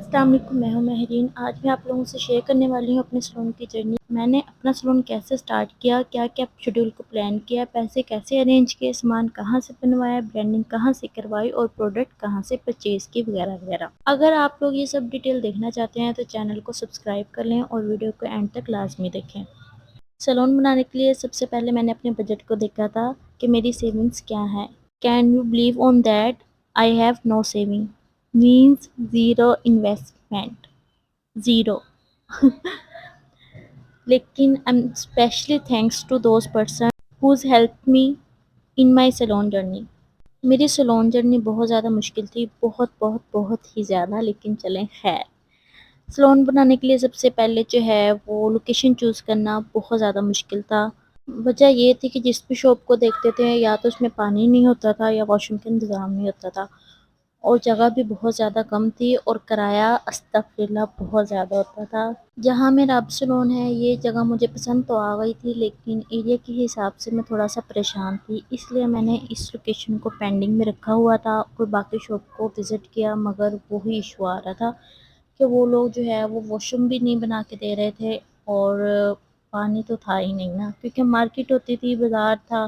السلام علیکم، میں ہوں مہرین۔ آج میں آپ لوگوں سے شیئر کرنے والی ہوں اپنے سلون کی جرنی۔ میں نے اپنا سلون کیسے سٹارٹ کیا، کیا کیا شیڈول کو پلان کیا، پیسے کیسے ارینج کیے، سامان کہاں سے بنوایا، برانڈنگ کہاں سے کروائی اور پروڈکٹ کہاں سے پرچیز کی وغیرہ وغیرہ۔ اگر آپ لوگ یہ سب ڈیٹیل دیکھنا چاہتے ہیں تو چینل کو سبسکرائب کر لیں اور ویڈیو کو اینڈ تک لازمی دیکھیں۔ سلون بنانے کے لیے سب سے پہلے میں نے اپنے بجٹ کو دیکھا تھا کہ میری سیونگز کیا ہیں۔ Can you believe on that I have no saving means zero investment, zero. لیکن I'm especially thanks to those person who's helped me in my salon journey. میری سلون جرنی بہت زیادہ مشکل تھی، بہت بہت بہت ہی زیادہ، لیکن چلیں خیر۔ سلون بنانے کے لیے سب سے پہلے جو ہے وہ لوکیشن چوز کرنا بہت زیادہ مشکل تھا۔ وجہ یہ تھی کہ جس بھی شاپ کو دیکھتے تھے یا تو اس میں پانی نہیں ہوتا تھا یا واش روم کا انتظام نہیں ہوتا تھا، اور جگہ بھی بہت زیادہ کم تھی، اور کرایہ استغفراللہ بہت زیادہ ہوتا تھا۔ جہاں میرا اب سلون ہے یہ جگہ مجھے پسند تو آ گئی تھی، لیکن ایریا کے حساب سے میں تھوڑا سا پریشان تھی، اس لیے میں نے اس لوکیشن کو پینڈنگ میں رکھا ہوا تھا اور باقی شاپ کو وزٹ کیا، مگر وہی ایشو آ رہا تھا کہ وہ لوگ جو ہے وہ واش روم بھی نہیں بنا کے دے رہے تھے، اور پانی تو تھا ہی نہیں نا، کیونکہ مارکیٹ ہوتی تھی، بازار تھا،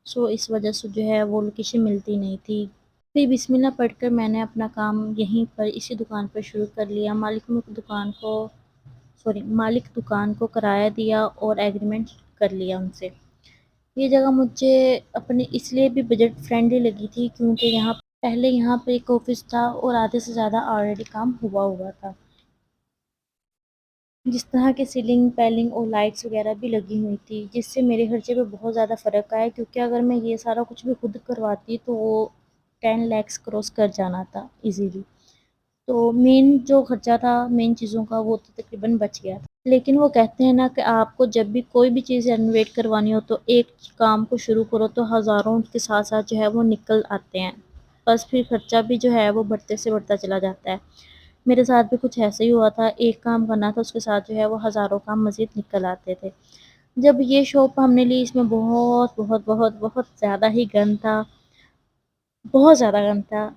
سو اس وجہ سے جو ہے وہ لوکیشن ملتی نہیں تھی۔ پھر بسم اللہ پڑھ کر میں نے اپنا کام یہیں پر اسی دکان پر شروع کر لیا۔ مالک دکان کو کرایہ دیا اور ایگریمنٹ کر لیا ان سے۔ یہ جگہ مجھے اپنے اس لیے بھی بجٹ فرینڈلی لگی تھی کیونکہ یہاں پر ایک آفس تھا اور آدھے سے زیادہ آلریڈی کام ہوا تھا، جس طرح کے سیلنگ پیلنگ اور لائٹس وغیرہ بھی لگی ہوئی تھی، جس سے میرے خرچے پہ بہت زیادہ فرق آیا، کیونکہ اگر میں یہ سارا کچھ بھی خود کرواتی تو وہ 10 لیکس کراس کر جانا تھا ایزیلی۔ تو مین جو خرچہ تھا مین چیزوں کا وہ تو تقریباً بچ گیا تھا۔ لیکن وہ کہتے ہیں نا کہ آپ کو جب بھی کوئی بھی چیز رینوویٹ کروانی ہو تو ایک کام کو شروع کرو تو ہزاروں کے ساتھ ساتھ جو ہے وہ نکل آتے ہیں، بس پھر خرچہ بھی جو ہے وہ بڑھتے سے بڑھتا چلا جاتا ہے۔ میرے ساتھ بھی کچھ ایسا ہی ہوا تھا، ایک کام کرنا تھا اس کے ساتھ جو ہے وہ ہزاروں کام مزید نکل آتے تھے۔ جب یہ شاپ ہم نے لی اس میں بہت بہت بہت بہت زیادہ ہی گند تھا، بہت زیادہ گند تھا،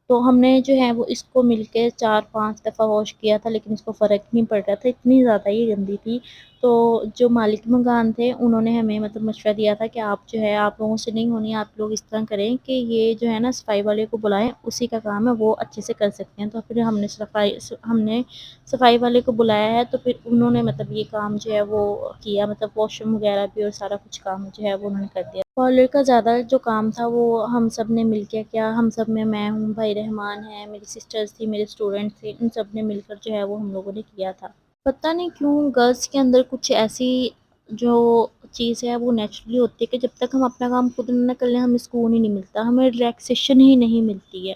تو ہم نے جو ہے وہ اس کو مل کے 4-5 دفعہ واش کیا تھا، لیکن اس کو فرق نہیں پڑ رہا تھا، اتنی زیادہ یہ گندی تھی۔ تو جو مالک مکان تھے انہوں نے ہمیں مشورہ دیا تھا کہ آپ جو ہے آپ لوگوں سے نہیں ہونی، آپ لوگ اس طرح کریں کہ یہ جو ہے نا صفائی والے کو بلائیں، اسی کا کام ہے، وہ اچھے سے کر سکتے ہیں۔ تو پھر ہم نے صفائی والے کو بلایا ہے، تو پھر انہوں نے یہ کام جو ہے وہ کیا، واش روم وغیرہ بھی اور سارا کچھ کام جو ہے وہ انہوں نے کر دیا۔ پارلر کا زیادہ جو کام تھا وہ ہم سب نے مل کے کیا، ہم سب میں ہوں، بھائی رحمان ہے، میری سسٹرز تھی، میرے اسٹوڈنٹس تھے، ان سب نے مل کر جو ہے وہ ہم لوگوں نے کیا تھا۔ پتہ نہیں کیوں گرلس کے اندر کچھ ایسی جو چیز ہے وہ نیچرلی ہوتی ہے کہ جب تک ہم اپنا کام خود نہ کر لیں ہمیں سکون ہی نہیں ملتا، ہمیں ریلیکسیشن ہی نہیں ملتی ہے۔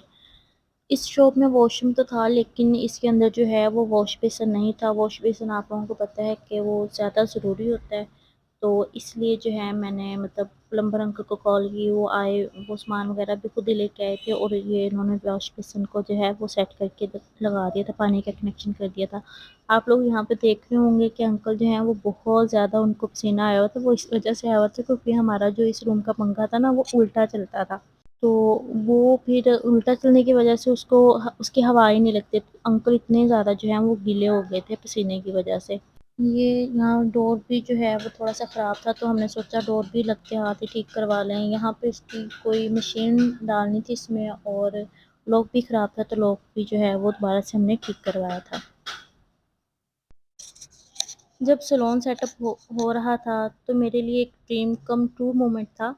اس شاپ میں واش روم تو تھا لیکن اس کے اندر جو ہے وہ واش بیسن نہیں تھا۔ واش بیسن آپ لوگوں کو پتہ ہے کہ وہ زیادہ ضروری ہوتا ہے، تو اس لیے جو ہے میں نے پلمبر انکل کو کال کی، وہ آئے، وہ سامان وغیرہ بھی خود ہی لے کے آئے تھے، اور یہ انہوں نے واش بیسن کو جو ہے وہ سیٹ کر کے لگا دیا تھا، پانی کا کنیکشن کر دیا تھا۔ آپ لوگ یہاں پہ دیکھ رہے ہوں گے کہ انکل جو ہیں وہ بہت زیادہ ان کو پسینہ آیا ہوا تھا، وہ اس وجہ سے آیا ہوا تھا کیونکہ ہمارا جو اس روم کا پنکھا تھا نا وہ الٹا چلتا تھا، تو وہ پھر الٹا چلنے کی وجہ سے اس کی ہوا ہی نہیں لگتی، انکل اتنے زیادہ جو ہیں وہ گیلے ہو گئے تھے پسینے کی وجہ سے۔ یہ یہاں ڈور بھی جو ہے وہ تھوڑا سا خراب تھا، تو ہم نے سوچا ڈور بھی لگتے ہاتھ ہی ٹھیک کروا لیں۔ یہاں پہ اس کی کوئی مشین ڈالنی تھی اس میں، اور لوک بھی خراب تھا، تو لوک بھی جو ہے وہ دوبارہ سے ہم نے ٹھیک کروایا تھا۔ جب سلون سیٹ اپ ہو رہا تھا تو میرے لیے ایک ڈریم کم ٹرو مومنٹ تھا۔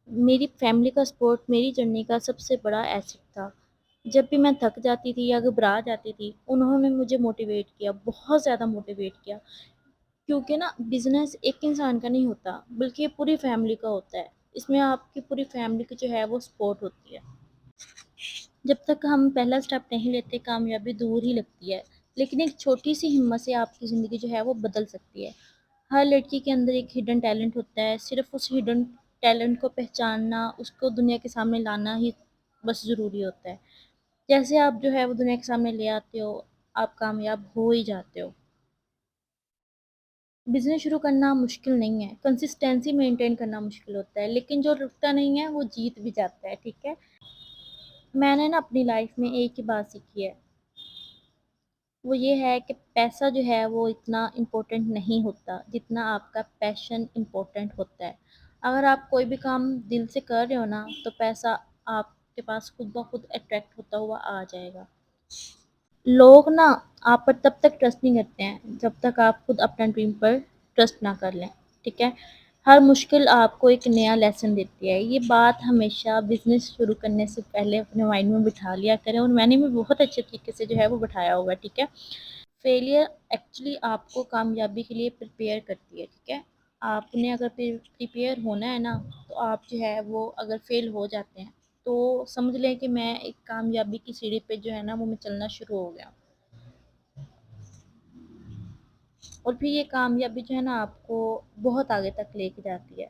میری فیملی کا سپورٹ میری جرنی کا سب سے بڑا ایسٹ تھا۔ جب بھی میں تھک جاتی تھی یا گھبرا جاتی تھی انہوں نے مجھے موٹیویٹ کیا، بہت زیادہ موٹیویٹ کیا، کیونکہ نا بزنس ایک انسان کا نہیں ہوتا بلکہ یہ پوری فیملی کا ہوتا ہے، اس میں آپ کی پوری فیملی کی جو ہے وہ سپورٹ ہوتی ہے۔ جب تک ہم پہلا سٹیپ نہیں لیتے کامیابی دور ہی لگتی ہے، لیکن ایک چھوٹی سی ہمت سے آپ کی زندگی جو ہے وہ بدل سکتی ہے۔ ہر لڑکی کے اندر ایک ہڈن ٹیلنٹ ہوتا ہے، صرف اس ہڈن ٹیلنٹ کو پہچاننا، اس کو دنیا کے سامنے لانا ہی بس ضروری ہوتا ہے۔ جیسے آپ جو ہے وہ دنیا کے سامنے لے آتے ہو آپ کامیاب ہو ہی جاتے ہو۔ بزنس شروع کرنا مشکل نہیں ہے، کنسسٹینسی مینٹین کرنا مشکل ہوتا ہے، لیکن جو رکتا نہیں ہے وہ جیت بھی جاتا ہے، ٹھیک ہے۔ میں نے نا اپنی لائف میں ایک ہی بات سیکھی ہے وہ یہ ہے کہ پیسہ جو ہے وہ اتنا امپورٹنٹ نہیں ہوتا جتنا آپ کا پیشن امپورٹنٹ ہوتا ہے۔ اگر آپ کوئی بھی کام دل سے کر رہے ہو نا تو پیسہ آپ کے پاس خود بخود اٹریکٹ ہوتا ہوا آ جائے گا۔ لوگ نا آپ پر تب تک ٹرسٹ نہیں کرتے ہیں جب تک آپ خود اپنا ڈریم پر ٹرسٹ نہ کر لیں، ٹھیک ہے؟ ہر مشکل آپ کو ایک نیا لیسن دیتی ہے، یہ بات ہمیشہ بزنس شروع کرنے سے پہلے اپنے مائنڈ میں بٹھا لیا کریں، اور میں نے بھی بہت اچھے طریقے سے جو ہے وہ بٹھایا ہوا ہے، ٹھیک ہے؟ فیلئر ایکچولی آپ کو کامیابی کے لیے پریپیئر کرتی ہے، ٹھیک ہے؟ آپ نے اگر پریپیئر ہونا ہے نا تو آپ جو ہے وہ اگر فیل ہو جاتے ہیں تو سمجھ لیں کہ میں ایک کامیابی کی سیڑھی پہ جو ہے نا وہ میں چلنا شروع ہو گیا۔ اور پھر یہ کامیابی جو ہے نا آپ کو بہت آگے تک لے کے جاتی ہے،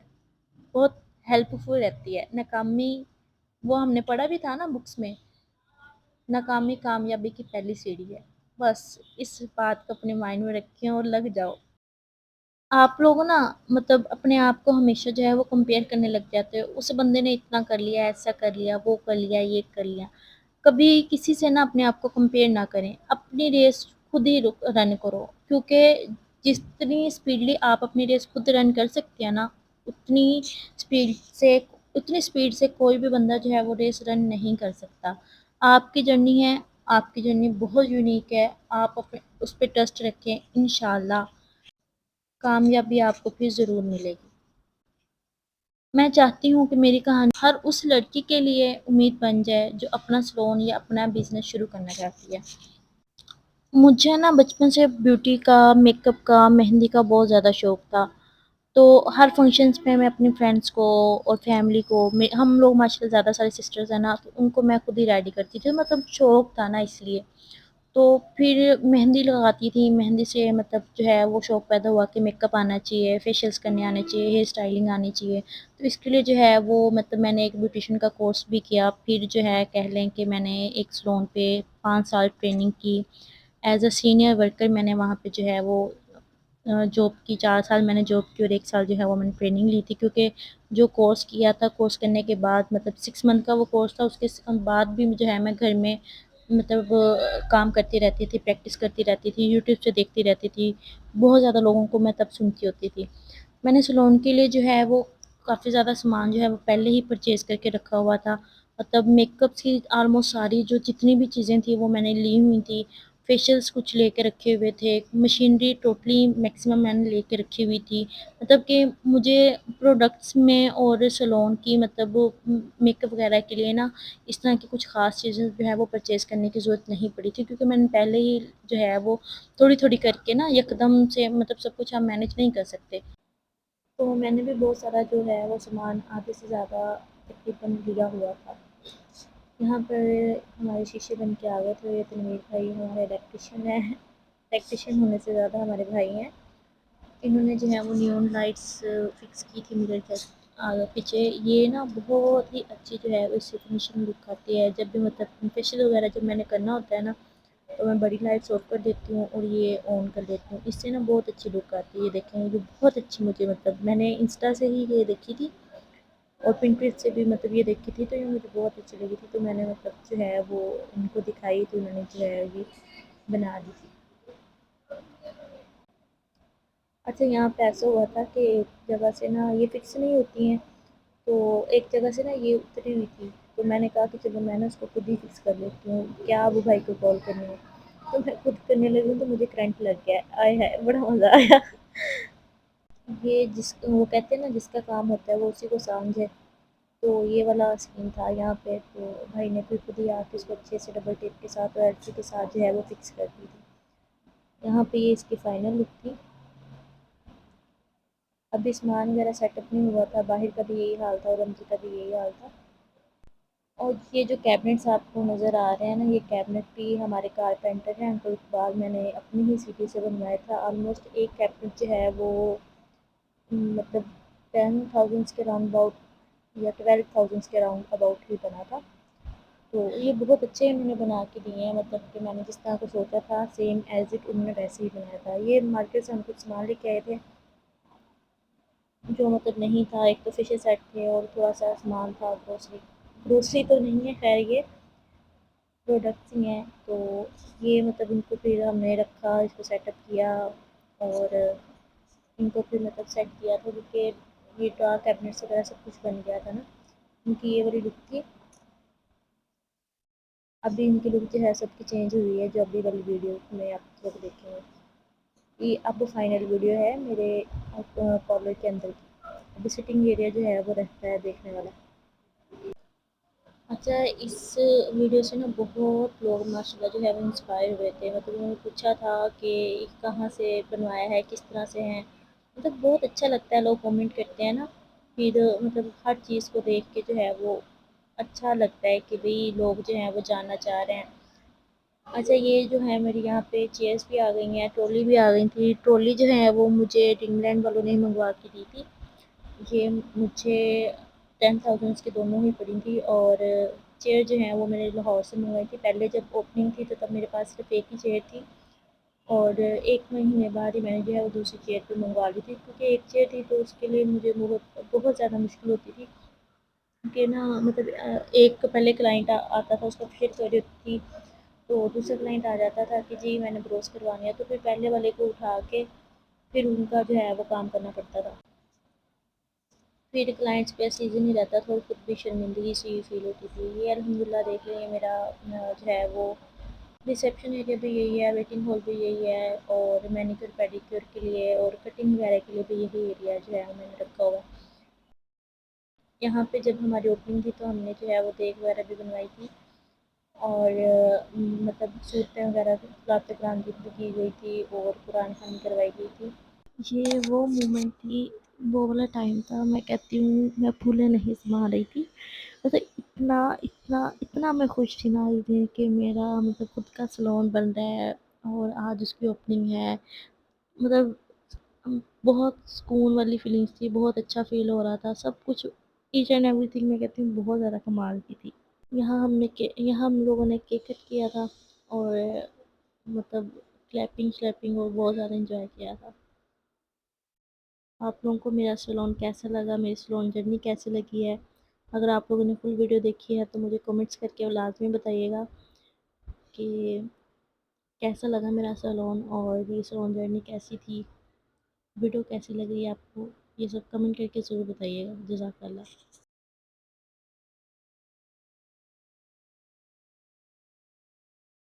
بہت ہیلپ فل رہتی ہے۔ ناکامی، وہ ہم نے پڑھا بھی تھا نا بکس میں، ناکامی کامیابی کی پہلی سیڑھی ہے۔ بس اس بات کو اپنے مائنڈ میں رکھیں اور لگ جاؤ۔ آپ لوگ نا مطلب اپنے آپ کو ہمیشہ جو ہے وہ کمپیئر کرنے لگ جاتے ہو، اس بندے نے اتنا کر لیا، ایسا کر لیا، وہ کر لیا، یہ کر لیا۔ کبھی کسی سے نا اپنے آپ کو کمپیئر نہ کریں، اپنی ریس خود ہی رن کرو، کیونکہ جتنی اسپیڈلی آپ اپنی ریس خود رن کر سکتے ہیں نا اتنی اسپیڈ سے اتنی اسپیڈ سے کوئی بھی بندہ جو ہے وہ ریس رن نہیں کر سکتا۔ آپ کی جرنی ہے، آپ کی جرنی بہت یونیک ہے، آپ اس پہ ٹرسٹ رکھیں، انشاءاللہ کامیابی آپ کو پھر ضرور ملے گی۔ میں چاہتی ہوں کہ میری کہانی ہر اس لڑکی کے لیے امید بن جائے جو اپنا سلون یا اپنا بزنس شروع کرنا چاہتی ہے۔ مجھے نا بچپن سے بیوٹی کا، میک اپ کا، مہندی کا بہت زیادہ شوق تھا، تو ہر فنکشنز پہ میں اپنی فرینڈس کو اور فیملی کو، ہم لوگ ماشاء اللہ زیادہ سارے سسٹرز ہیں نا، تو ان کو میں خود ہی ریڈی کرتی تھی، مطلب شوق تھا نا اس لیے۔ تو پھر مہندی لگاتی تھی، مہندی سے مطلب جو ہے وہ شوق پیدا ہوا کہ میک اپ آنا چاہیے، فیشیلس کرنے آنے چاہیے، ہیئر اسٹائلنگ آنی چاہیے، تو اس کے لیے جو ہے وہ مطلب میں نے ایک بیوٹیشین کا کورس بھی کیا، پھر جو ہے کہہ لیں کہ میں نے ایک سلون پہ 5 سال ٹریننگ کی، ایز اے سینئر ورکر میں نے وہاں پہ جو ہے وہ جاب کی، 4 سال میں نے جاب کی اور 1 سال جو ہے وہ میں نے ٹریننگ لی تھی، کیونکہ جو کورس کیا تھا، کورس کرنے کے بعد مطلب 6 منتھ کا وہ کورس تھا، اس کے بعد بھی جو ہے میں گھر میں مطلب کام کرتی رہتی تھی، پریکٹس کرتی رہتی تھی، یوٹیوب سے دیکھتی رہتی تھی، بہت زیادہ لوگوں کو میں تب سنتی ہوتی تھی۔ میں نے سلون کے لیے جو ہے وہ کافی زیادہ سامان جو ہے وہ پہلے ہی پرچیز کر کے رکھا ہوا تھا، مطلب میک اپ کی آلموسٹ ساری جو جتنی بھی چیزیں تھیں وہ میں نے لی ہوئی تھی، فیشیلس کچھ لے کے رکھے ہوئے تھے، مشینری ٹوٹلی میکسیمم میں نے لے کے رکھی ہوئی تھی، مطلب کہ مجھے پروڈکٹس میں اور سلون کی مطلب میک اپ وغیرہ کے لیے نا اس طرح کی کچھ خاص چیزیں جو ہے وہ پرچیز کرنے کی ضرورت نہیں پڑی تھی، کیونکہ میں نے پہلے ہی جو ہے وہ تھوڑی تھوڑی کر کے نا یکدم سے مطلب سب کچھ ہم مینیج نہیں کر سکتے، تو میں نے بھی بہت سارا جو ہے وہ سامان آدھے سے زیادہ تقریباً لیا ہوا تھا۔ یہاں پر ہمارے شیشے بن کے آ گئے تھے، یہ تنویر بھائی ہمارے الیکٹریشین ہیں، الیکٹریشین ہونے سے زیادہ ہمارے بھائی ہیں، انہوں نے جو ہے وہ نیون لائٹس فکس کی تھی میرے گھر آگے پیچھے، یہ نا بہت ہی اچھی جو ہے اس سے فنیشنگ لک آتی ہے، جب بھی مطلب فیشیل وغیرہ جب میں نے کرنا ہوتا ہے نا تو میں بڑی لائٹس آف کر دیتی ہوں اور یہ آن کر دیتی ہوں، اس سے نا بہت اچھی لک آتی ہے، یہ دیکھیں یہ بہت اچھی مجھے مطلب میں نے انسٹا سے ہی یہ دیکھی تھی اور پنٹریسٹ سے بھی مطلب یہ دیکھی تھی، تو یہ مجھے بہت اچھی لگی تھی، تو میں نے مطلب جو ہے وہ ان کو دکھائی، تو انہوں نے جو ہے یہ بنا دی تھی۔ اچھا یہاں پہ ایسا ہوا تھا کہ ایک جگہ سے نا یہ فکس نہیں ہوتی ہیں، تو ایک جگہ سے نا یہ اتری ہوئی تھی، تو میں نے کہا کہ چلو میں نا اس کو خود ہی فکس کر لیتی ہوں، کیا ابو بھائی کو کال کرنی ہے، تو میں خود کرنے لگی ہوں تو مجھے کرنٹ لگ گیا، آئے ہے بڑا مزہ آیا۔ یہ وہ کہتے ہیں نا جس کا کام ہوتا ہے وہ اسی کو سمجھے، تو یہ والا سین تھا یہاں پہ، تو بھائی نے پھر خود ہی آ کے اس کو اچھے سے ڈبل ٹیپ کے ساتھ اور ایل سی کے ساتھ جو ہے وہ فکس کر دی تھی۔ یہاں پہ یہ اس کی فائنل لک تھی، ابھی سامان وغیرہ سیٹ اپ نہیں ہوا تھا، باہر کا بھی یہی حال تھا اور رمزی کا بھی یہی حال تھا۔ اور یہ جو کیبنٹس آپ کو نظر آ رہے ہیں نا، یہ کیبنٹ بھی ہمارے کارپینٹر ہیں انکل اقبال، میں نے اپنی ہی سٹی سے بنوایا تھا، آلموسٹ ایک کیبنٹ جو ہے وہ مطلب 10,000 کے راؤنڈ اباؤٹ یا 12,000 کے راؤنڈ اباؤٹ ہی بنا تھا، تو یہ بہت اچھے انہوں نے بنا کے دیے ہیں، مطلب کہ میں نے جس طرح کو سوچا تھا سیم ایز اٹ انہوں نے ویسے ہی بنایا تھا۔ یہ مارکیٹ سے ہم کچھ سامان لے کے آئے تھے جو مطلب نہیں تھا، ایک تو فشیں سیٹ تھے اور تھوڑا سا سامان تھا گروسری، گروسری تو نہیں ہے خیر یہ، پروڈکٹس ہی ہیں، تو یہ مطلب ان کو پھر ہم نے رکھا، اس کو سیٹ اپ کیا اور ان کو پھر مطلب سیٹ کیا تھا، کیونکہ یہ ڈرا کیبنٹس وغیرہ سب کچھ بن گیا تھا نا، ان کی یہ والی لک تھی۔ ابھی ان کی لک جو ہے سب کی چینج ہوئی ہے، جو ابھی والی ویڈیو میں آپ لوگ دیکھیں گے، یہ اب فائنل ویڈیو ہے میرے پارلر کے اندر کی۔ ابھی سٹنگ ایریا جو ہے وہ رہتا ہے دیکھنے والا۔ اچھا، اس ویڈیو سے نا بہت لوگ ماشاء اللہ جو ہے وہ انسپائر ہوئے تھے، مطلب انہوں نے پوچھا تھا کہ کہاں سے بنوایا ہے، کس طرح سے ہیں، مطلب بہت اچھا لگتا ہے، لوگ کامنٹ کرتے ہیں نا، پھر مطلب ہر چیز کو دیکھ کے جو ہے وہ اچھا لگتا ہے کہ بھئی لوگ جو ہیں وہ جاننا چاہ رہے ہیں۔ اچھا، یہ جو ہے میری یہاں پہ چیئرس بھی آ گئی ہیں، ٹرالی بھی آ گئی تھی۔ ٹرالی جو ہے وہ مجھے ڈریم لینڈ والوں نے منگوا کے دی تھی، یہ مجھے 10,000 کی دونوں ہی پڑی تھی، اور چیئر جو ہیں وہ میں نے لاہور سے منگوائی تھی۔ پہلے جب اوپننگ تھی تو تب میرے پاس صرف ایک ہی چیئر تھی، اور ایک مہینے بعد ہی میں نے جو ہے وہ دوسری چیئر پہ منگوا لی تھی، کیونکہ ایک چیئر تھی تو اس کے لیے مجھے بہت زیادہ مشکل ہوتی تھی، کیونکہ نا مطلب ایک پہلے کلائنٹ آتا تھا، اس کو پھر ہوتی تھی، تو دوسرا کلائنٹ آ جاتا تھا کہ جی میں نے بروز کروانی ہے، تو پھر پہلے والے کو اٹھا کے پھر ان کا جو ہے وہ کام کرنا پڑتا تھا، پھر کلائنٹس پہ سیزن نہیں رہتا تھا، اور خود بھی شرمندگی سی فیل ہوتی تھی۔ یہ الحمدللہ دیکھ لیں، یہ میرا جو ہے وہ ریسیپشن ایریا بھی یہی ہے، ویٹنگ ہال بھی یہی ہے، اور مینیکیور پیڈیکیور کے لیے اور کٹنگ وغیرہ کے لیے بھی یہی ایریا جو ہے وہ میں نے رکھا ہوا ہے۔ یہاں پہ جب ہماری اوپننگ تھی تو ہم نے جو ہے وہ دیگ وغیرہ بھی بنوائی تھی، اور مطلب صورتیں وغیرہ رابطہ قرآن کی بھی کی گئی تھی، اور قرآن خوانی کروائی گئی تھی۔ یہ وہ مومنٹ تھی، وہ والا ٹائم تھا، میں کہتی ہوں میں پھولے نہیں سما رہی تھی، مطلب اتنا اتنا اتنا میں خوش تھی نا اس دن کہ میرا مطلب خود کا سلون بن رہا ہے، اور آج اس کی اوپننگ ہے، مطلب بہت سکون والی فیلنگس تھی، بہت اچھا فیل ہو رہا تھا، سب کچھ ایچ اینڈ ایوری تھنگ میں کہتی ہوں بہت زیادہ کمال کی تھی۔ یہاں ہم لوگوں نے کیک کٹ کیا تھا، اور مطلب کلیپنگ شلیپنگ اور بہت زیادہ انجوائے کیا تھا۔ آپ لوگوں کو میرا سیلون کیسا لگا، میری سیلون جرنی کیسی لگی ہے؟ اگر آپ لوگوں نے فل ویڈیو دیکھی ہے تو مجھے کمنٹس کر کے لازمی بتائیے گا کہ کیسا لگا میرا سیلون، اور یہ سیلون جرنی کیسی تھی، ویڈیو کیسی لگ رہی ہے آپ کو، یہ سب کمنٹ کر کے ضرور بتائیے گا۔ جزاک اللہ۔